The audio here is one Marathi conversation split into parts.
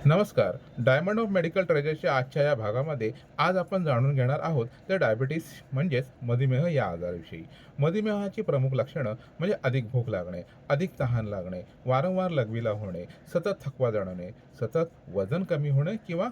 नमस्कार. डायमंड ऑफ मेडिकल ट्रेजरच्या आजच्या या भागामध्ये आज आपण जाणून घेणार आहोत ते डायबिटीस म्हणजेच मधुमेह या आजाराविषयी. मधुमेहाची प्रमुख लक्षणं म्हणजे अधिक भूक लागणे, अधिक तहान लागणे, वारंवार लघवीला होणे, सतत थकवा जाणवणे, सतत वजन कमी होणे किंवा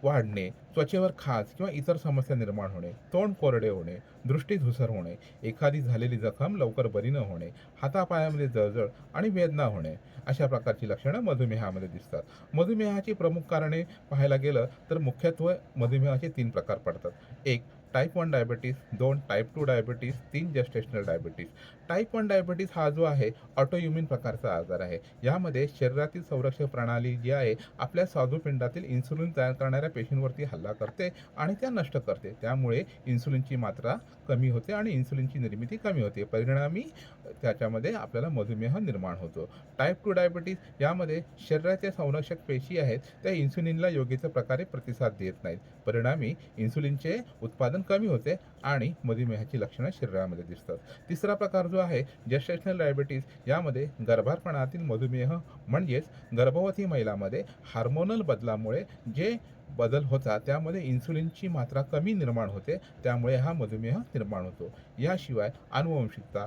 वाढणे, त्वचेवर खाज किंवा इतर समस्या निर्माण होणे, तोंड कोरडे होणे, दृष्टी धूसर होणे, एखादी झालेली जखम लवकर बरी न होणे, हातापायामध्ये जळजळ आणि वेदना होणे, अशा प्रकारची लक्षणं मधुमेहामध्ये दिसतात. मधुमेहाची प्रमुख कारणे पाहायला गेलं तर मुख्यत्वे मधुमेहाचे 3 प्रकार पडतात. एक type 1 diabetes, 2 type 2 diabetes, 3 gestational diabetes. Type 1 diabetes हा जो आहे ऑटोइम्यून प्रकारचा आजार आहे. यामध्ये शरीरातील संरक्षक प्रणाली जी आहे आपल्या स्वादुपिंडातील इन्सुलिन तयार करणाऱ्या पेशींवरती हल्ला करते आणि त्या नष्ट करते. त्यामुळे इन्सुलिनची मात्रा कमी होते आणि इन्सुलिनची निर्मिती कमी होते. परिणामी त्याच्यामध्ये आपल्याला मधुमेह निर्माण होतो. टाइप 2 डायबिटीज यामध्ये शरीराच्या संरक्षक पेशी आहेत त्या इन्सुलिनला योग्य प्रकारे प्रतिसाद देत नाहीत. परिणामी इन्सुलिनचे उत्पादन कमी होते आणि मधुमेहाची लक्षणं शरीरामध्ये दिसतात. तिसरा प्रकार जो आहे जेस्टेशनल डायबिटीज, यामध्ये गर्भारपणातील मधुमेह म्हणजेच गर्भवती महिलामध्ये हार्मोनल बदलामुळे जे बदल होतात त्यामध्ये इन्सुलिनची मात्रा कमी निर्माण होते, त्यामुळे हा मधुमेह निर्माण होतो. याशिवाय आनुवंशिकता,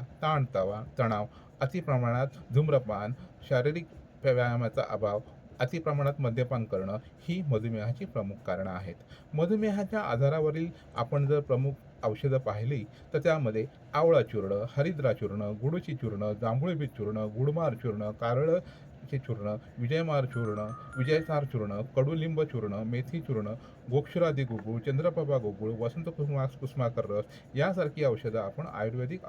तणाव, अतिप्रमाणात धूम्रपान, शारीरिक व्यायामाचा अभाव, अतिप्रमाणात मद्यपान करणं ही मधुमेहाची प्रमुख कारणं आहेत. मधुमेहाच्या आजारावरील आपण जर प्रमुख औषधं पाहिली तर त्यामध्ये आवळा चूर्ण, हरिद्रा चूर्ण, गुडूची चूर्ण, जांभूळ बीज चूर्ण, गुडमार चूर्ण, कारळचे चूर्ण, विजयमार चूर्ण, विजयसार चूर्ण, कडुलिंब चूर्ण, मेथी चूर्ण, गोक्षुरादी गुगुळ, चंद्रप्रभा गुगुळ, वसंत कुसुमाकर रस यासारखी औषधं आपण आयुर्वेदिक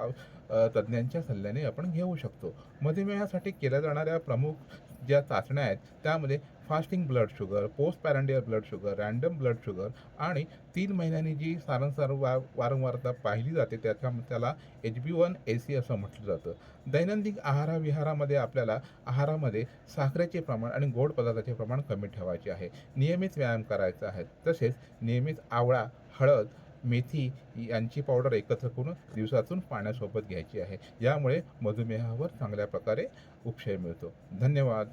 तज्ज्ञांच्या सल्ल्याने आपण घेऊ शकतो. मधुमेहासाठी केल्या जाणाऱ्या प्रमुख ज्या चाचण्या आहेत त्यामध्ये fasting blood sugar, post prandial blood sugar, random blood sugar आणि 3 महिन्यांनी जी सारंसार वारंवारता पाहिली जाते त्याला HbA1c असं म्हटलं जातं. दैनंदिन आहाराविहारामध्ये आपल्याला आहारामध्ये साखरेचे प्रमाण आणि गोड पदार्थाचे प्रमाण कमी ठेवायचे आहे. नियमित व्यायाम करायचा आहे. तसेच नियमित आवळा, हळद, मेथी यांची पावडर एकत्र करून दिवसातून पाण्यासोबत घ्यायची आहे. यामुळे मधुमेहावर चांगल्या प्रकारे उपशय मिळतो. धन्यवाद.